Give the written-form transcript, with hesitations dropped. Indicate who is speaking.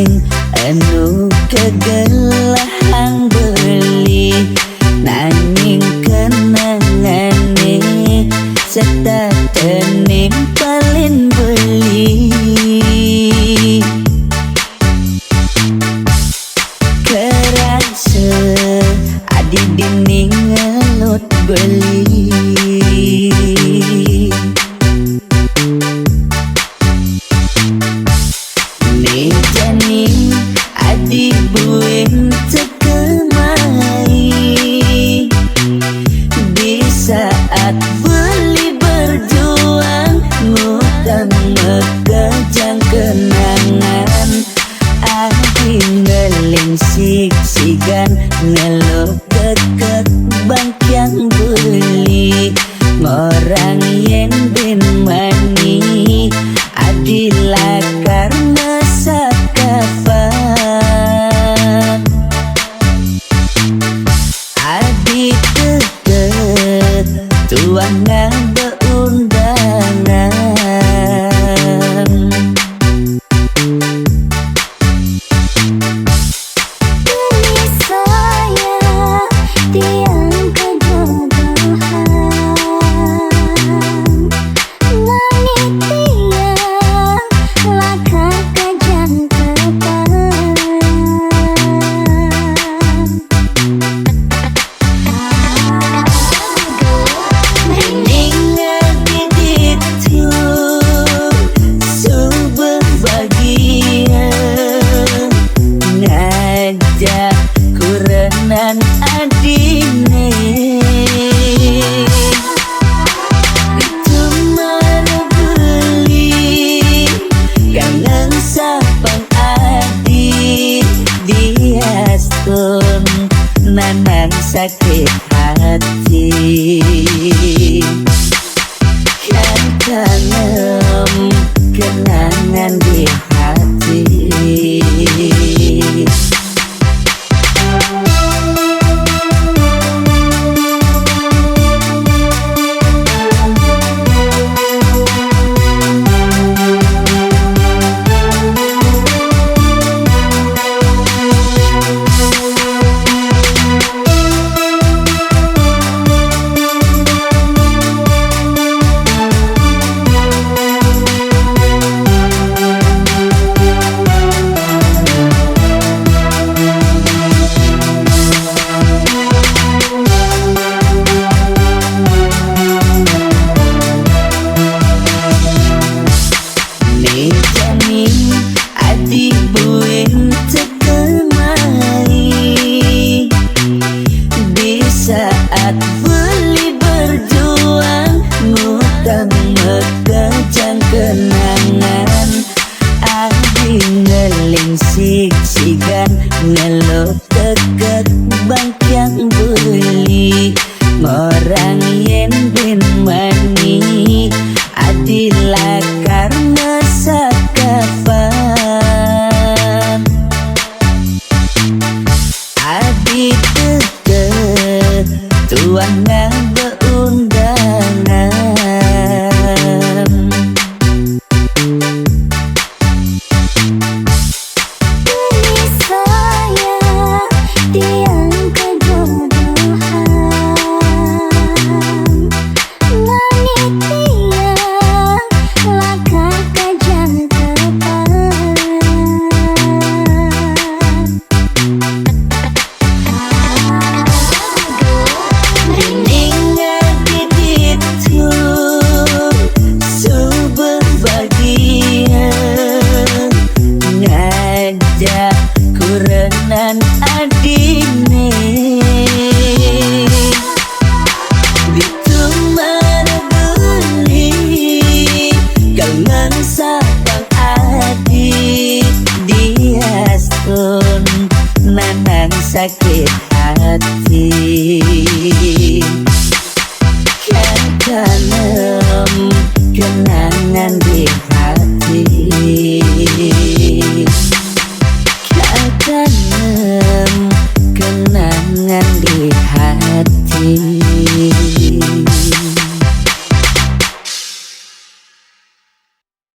Speaker 1: sing anu kegelahang beli nanging kenangane serta tenimpalin beli kerasa adi dinding ngelut beli nih janing adi buin tekemai di saat beli berjuang ngutang mekejang kenangan adi ngeling siksigan ngelok kekek bangkyang beli orang yen bin mani adi lakar masa kapan adi deket tuangan beundangan kurenan adine cuma beli kangen sapang adi diastun nanang sakit hati kan kanem kenangan di hati adi buin tekemai di saat beli berjuang ngutang mekejang kenangan adi ngeling siksigan ngelok kekek bangkyang beli orang yen bin mani adi lakar masa kapan adi deket tuangan beundangan kurenan adine ditumar beli kangen sapang adi diastun nanang sakit